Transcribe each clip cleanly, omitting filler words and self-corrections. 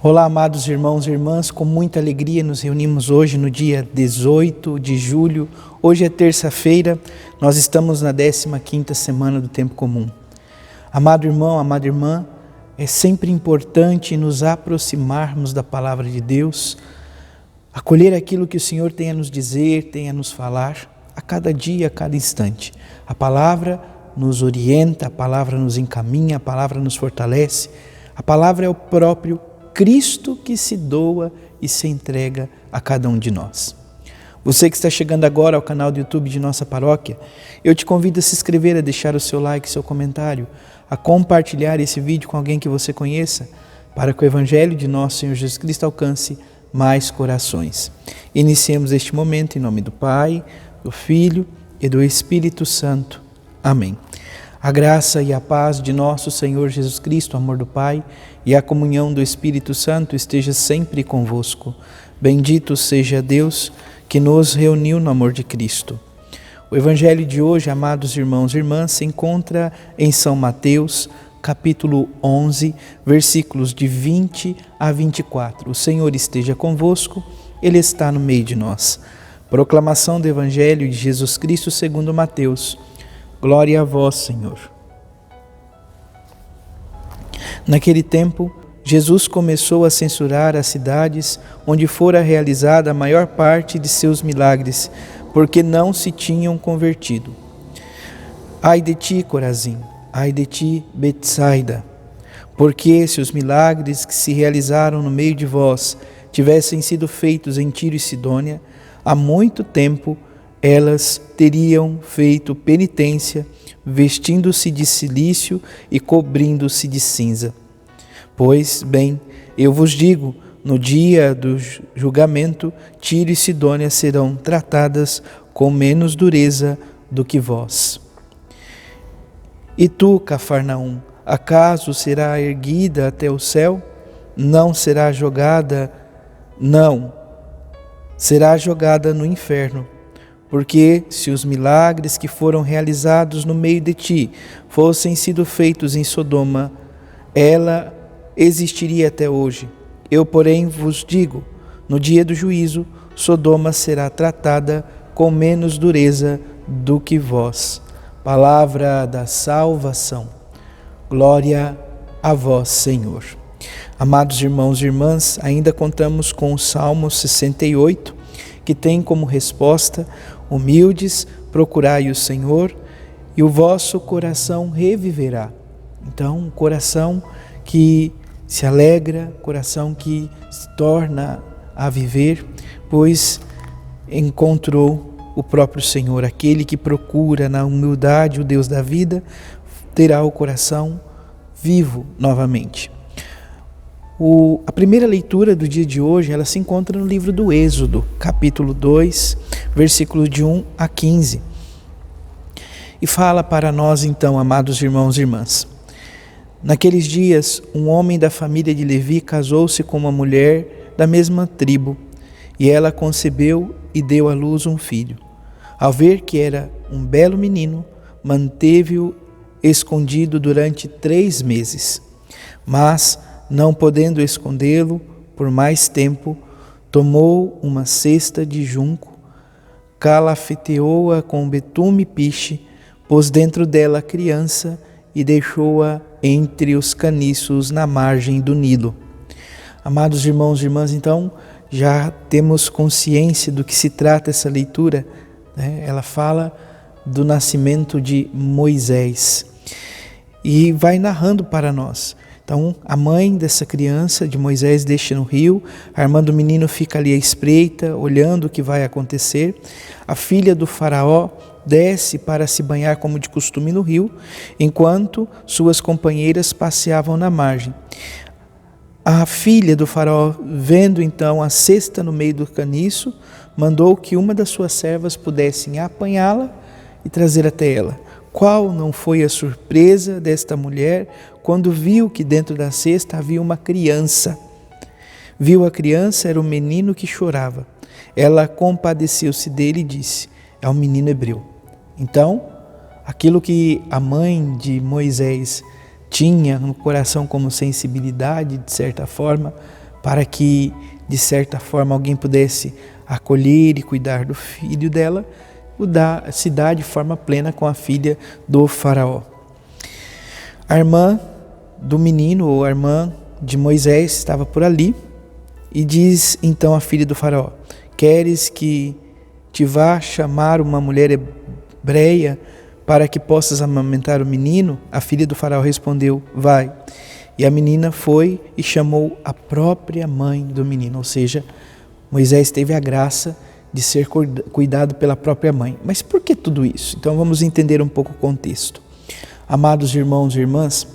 Olá, amados irmãos e irmãs, com muita alegria nos reunimos hoje no dia 18 de julho. Hoje é terça-feira, nós estamos na 15ª semana do tempo comum. Amado irmão, amada irmã, é sempre importante nos aproximarmos da palavra de Deus, acolher aquilo que o Senhor tem a nos dizer, tem a nos falar, a cada dia, a cada instante. A palavra nos orienta, a palavra nos encaminha, a palavra nos fortalece. A palavra é o próprio Cristo que se doa e se entrega a cada um de nós. Você que está chegando agora ao canal do YouTube de nossa paróquia, eu te convido a se inscrever, a deixar o seu like, seu comentário, a compartilhar esse vídeo com alguém que você conheça, para que o Evangelho de nosso Senhor Jesus Cristo alcance mais corações. Iniciemos este momento em nome do Pai, do Filho e do Espírito Santo. Amém. A graça e a paz de nosso Senhor Jesus Cristo, o amor do Pai e a comunhão do Espírito Santo esteja sempre convosco. Bendito seja Deus que nos reuniu no amor de Cristo. O Evangelho de hoje, amados irmãos e irmãs, se encontra em São Mateus, capítulo 11, versículos de 20 a 24. O Senhor esteja convosco, Ele está no meio de nós. Proclamação do Evangelho de Jesus Cristo segundo Mateus. Glória a vós, Senhor. Naquele tempo, Jesus começou a censurar as cidades onde fora realizada a maior parte de seus milagres, porque não se tinham convertido. Ai de ti, Corazim, ai de ti, Betsaida, porque se os milagres que se realizaram no meio de vós tivessem sido feitos em Tiro e Sidônia, há muito tempo elas teriam feito penitência, vestindo-se de cilício e cobrindo-se de cinza. Pois, bem, eu vos digo, no dia do julgamento, Tiro e Sidônia serão tratadas com menos dureza do que vós. E tu, Cafarnaum, acaso será erguida até o céu? Não será jogada, não, será jogada no inferno. Porque se os milagres que foram realizados no meio de ti fossem sido feitos em Sodoma, ela existiria até hoje. Eu, porém, vos digo, no dia do juízo, Sodoma será tratada com menos dureza do que vós. Palavra da salvação. Glória a vós, Senhor. Amados irmãos e irmãs, ainda contamos com o Salmo 68, que tem como resposta: humildes, procurai o Senhor, e o vosso coração reviverá. Então, um coração que se alegra, coração que se torna a viver, pois encontrou o próprio Senhor. Aquele que procura na humildade o Deus da vida, terá o coração vivo novamente. A primeira leitura do dia de hoje, ela se encontra no livro do Êxodo, capítulo 2, versículos de 1 a 15. E fala para nós então, amados irmãos e irmãs. Naqueles dias, um homem da família de Levi casou-se com uma mulher da mesma tribo, e ela concebeu e deu à luz um filho. Ao ver que era um belo menino, manteve-o escondido durante 3 meses. Mas, não podendo escondê-lo por mais tempo, tomou uma cesta de junco, calafeteou-a com betume e piche, pôs dentro dela a criança e deixou-a entre os caniços na margem do Nilo. Amados irmãos e irmãs, então já temos consciência do que se trata essa leitura, né? Ela fala do nascimento de Moisés e vai narrando para nós. Então, a mãe dessa criança, de Moisés, deixa no rio, a irmã do menino fica ali à espreita, olhando o que vai acontecer. A filha do faraó desce para se banhar como de costume no rio, enquanto suas companheiras passeavam na margem. A filha do faraó, vendo então a cesta no meio do caniço, mandou que uma das suas servas pudessem apanhá-la e trazer até ela. Qual não foi a surpresa desta mulher quando viu que dentro da cesta havia uma criança? Viu a criança, era um menino que chorava. Ela compadeceu-se dele e disse: é um menino hebreu. Então, aquilo que a mãe de Moisés tinha no coração como sensibilidade, de certa forma, para que, de certa forma, alguém pudesse acolher e cuidar do filho dela, se dá de forma plena com a filha do faraó. A irmã do menino, ou a irmã de Moisés, estava por ali, e diz então a filha do faraó: queres que te vá chamar uma mulher hebreia para que possas amamentar o menino? A filha do faraó respondeu: vai. E a menina foi e chamou a própria mãe do menino, ou seja, Moisés teve a graça de ser cuidado pela própria mãe. Mas por que tudo isso? Então vamos entender um pouco o contexto. Amados irmãos e irmãs,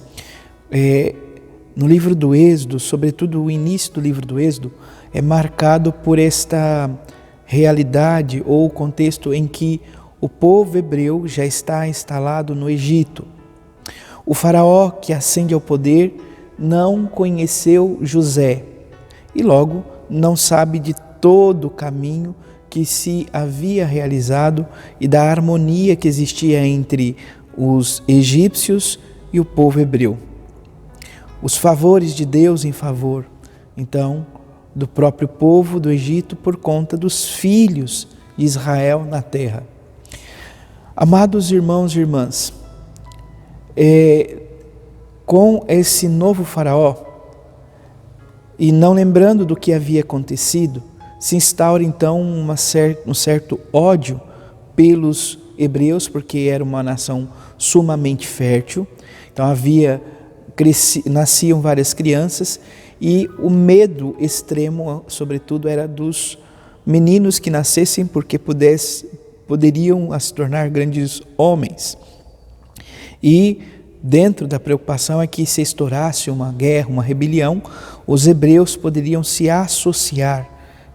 no livro do Êxodo, sobretudo o início do livro do Êxodo, é marcado por esta realidade ou contexto em que o povo hebreu já está instalado no Egito. O faraó que ascende ao poder não conheceu José e logo não sabe de todo o caminho que se havia realizado e da harmonia que existia entre os egípcios e o povo hebreu. Os favores de Deus em favor, então, do próprio povo do Egito por conta dos filhos de Israel na terra. Amados irmãos e irmãs, com esse novo faraó, e não lembrando do que havia acontecido, se instaura então um certo ódio pelos hebreus, porque era uma nação sumamente fértil, então nasciam várias crianças, e o medo extremo, sobretudo, era dos meninos que nascessem, porque poderiam se tornar grandes homens. E dentro da preocupação é que se estourasse uma guerra, uma rebelião, os hebreus poderiam se associar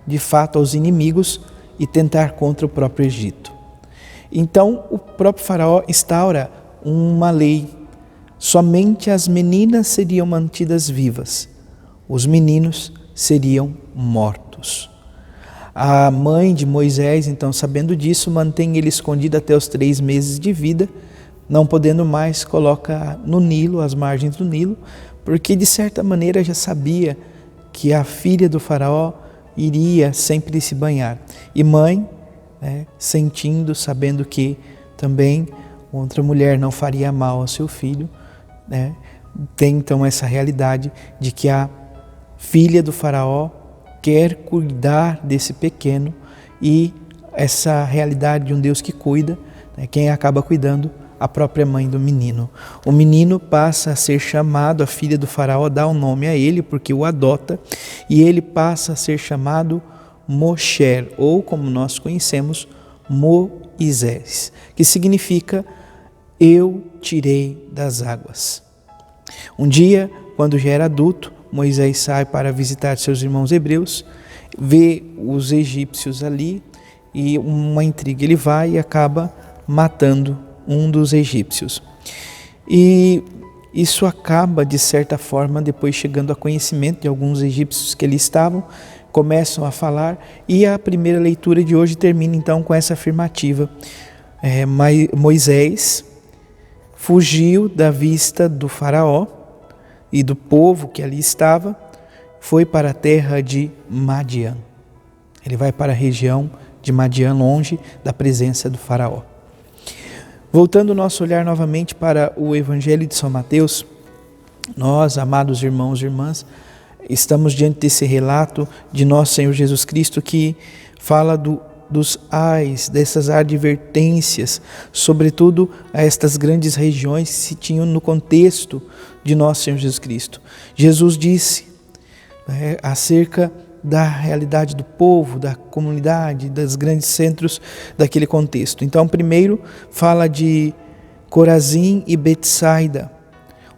de fato aos inimigos e tentar contra o próprio Egito. Então o próprio faraó instaura uma lei: somente as meninas seriam mantidas vivas, os meninos seriam mortos. A mãe de Moisés, então, sabendo disso, mantém ele escondido até os 3 meses de vida, não podendo mais, coloca no Nilo, às margens do Nilo, porque de certa maneira já sabia que a filha do faraó iria sempre se banhar. E mãe, sentindo, sabendo que também outra mulher não faria mal ao seu filho, tem então essa realidade de que a filha do faraó quer cuidar desse pequeno, e essa realidade de um Deus que cuida, quem acaba cuidando? A própria mãe do menino. O menino passa a ser chamado, a filha do faraó dá um nome a ele, porque o adota, e ele passa a ser chamado Mosher, ou como nós conhecemos, Moisés, que significa eu tirei das águas. Um dia, quando já era adulto, Moisés sai para visitar seus irmãos hebreus, vê os egípcios ali, e uma intriga, ele vai e acaba matando um dos egípcios. E isso acaba, de certa forma, depois chegando a conhecimento de alguns egípcios que ali estavam, começam a falar, e a primeira leitura de hoje termina então com essa afirmativa: Moisés fugiu da vista do faraó e do povo que ali estava, foi para a terra de Madian. Ele vai para a região de Madian, longe da presença do faraó. Voltando o nosso olhar novamente para o Evangelho de São Mateus, nós, amados irmãos e irmãs, estamos diante desse relato de nosso Senhor Jesus Cristo, que fala dos ais, dessas advertências, sobretudo a estas grandes regiões que se tinham no contexto de nosso Senhor Jesus Cristo. Jesus disse acerca da realidade do povo, da comunidade, dos grandes centros daquele contexto. Então, primeiro fala de Corazim e Betsaida,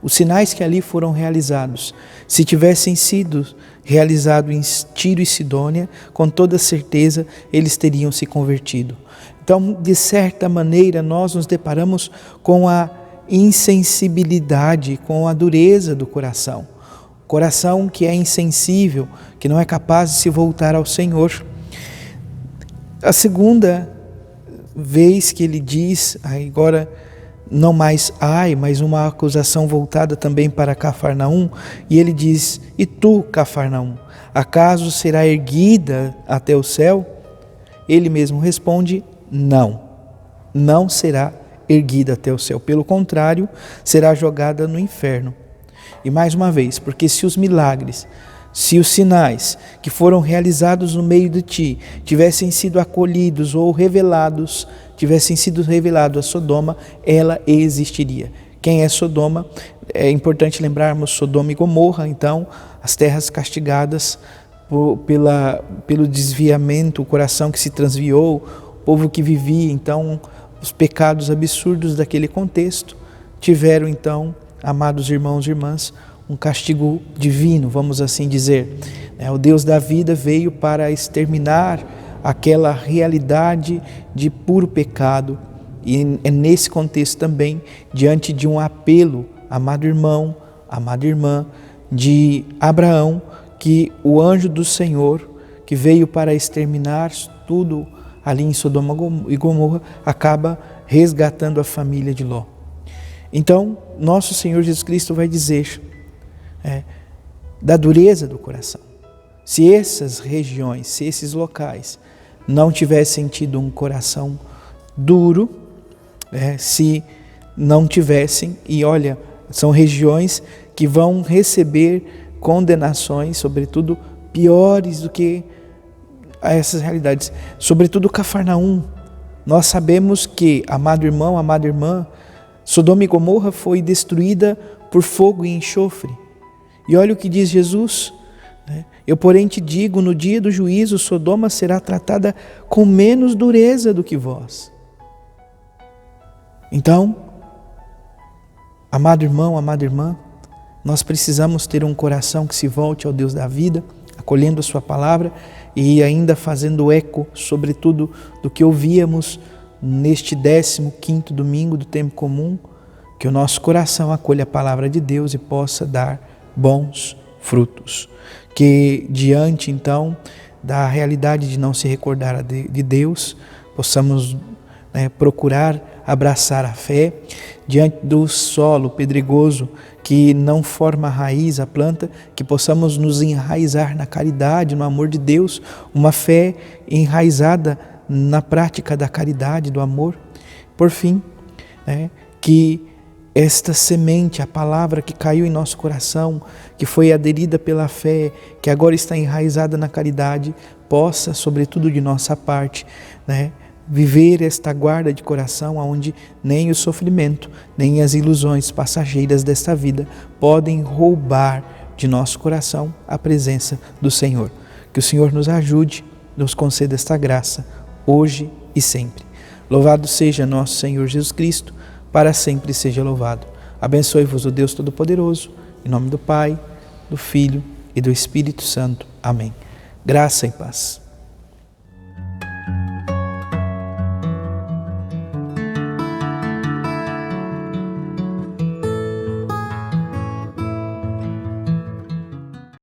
os sinais que ali foram realizados. Se tivessem sido realizados em Tiro e Sidônia, com toda certeza eles teriam se convertido. Então, de certa maneira, nós nos deparamos com a insensibilidade, com a dureza do coração. Coração que é insensível, que não é capaz de se voltar ao Senhor. A segunda vez que ele diz, agora não mais ai, mas uma acusação voltada também para Cafarnaum, e ele diz: e tu, Cafarnaum, acaso será erguida até o céu? Ele mesmo responde: não, não será erguida até o céu, pelo contrário, será jogada no inferno. E mais uma vez, porque se os milagres, se os sinais que foram realizados no meio de ti tivessem sido acolhidos ou revelados, tivessem sido revelados a Sodoma, ela existiria. Quem é Sodoma? É importante lembrarmos Sodoma e Gomorra, então, as terras castigadas pelo desviamento, o coração que se transviou, o povo que vivia, então, os pecados absurdos daquele contexto, tiveram então, amados irmãos e irmãs, um castigo divino, vamos assim dizer. O Deus da vida veio para exterminar aquela realidade de puro pecado, e é nesse contexto também, diante de um apelo, amado irmão, amada irmã, de Abraão, que o anjo do Senhor, que veio para exterminar tudo ali em Sodoma e Gomorra, acaba resgatando a família de Ló. Então, nosso Senhor Jesus Cristo vai dizer da dureza do coração. Se essas regiões, se esses locais não tivessem tido um coração duro, se não tivessem, e olha, são regiões que vão receber condenações, sobretudo piores do que essas realidades, sobretudo Cafarnaum. Nós sabemos que, amado irmão, amada irmã, Sodoma e Gomorra foi destruída por fogo e enxofre. E olha o que diz Jesus: eu, porém, te digo, no dia do juízo, Sodoma será tratada com menos dureza do que vós. Então, amado irmão, amada irmã, nós precisamos ter um coração que se volte ao Deus da vida, acolhendo a sua palavra e ainda fazendo eco, sobretudo, do que ouvíamos neste 15º domingo do tempo comum, que o nosso coração acolha a palavra de Deus e possa dar bons frutos. Que diante, então, da realidade de não se recordar de Deus, possamos procurar abraçar a fé, diante do solo pedregoso que não forma raiz a planta, que possamos nos enraizar na caridade, no amor de Deus, uma fé enraizada na prática da caridade, do amor. Por fim, que esta semente, a palavra que caiu em nosso coração, que foi aderida pela fé, que agora está enraizada na caridade, possa, sobretudo de nossa parte, viver esta guarda de coração onde nem o sofrimento, nem as ilusões passageiras desta vida podem roubar de nosso coração a presença do Senhor. Que o Senhor nos ajude, nos conceda esta graça, hoje e sempre. Louvado seja nosso Senhor Jesus Cristo, para sempre seja louvado. Abençoe-vos o Deus Todo-Poderoso, em nome do Pai, do Filho e do Espírito Santo. Amém. Graça e paz.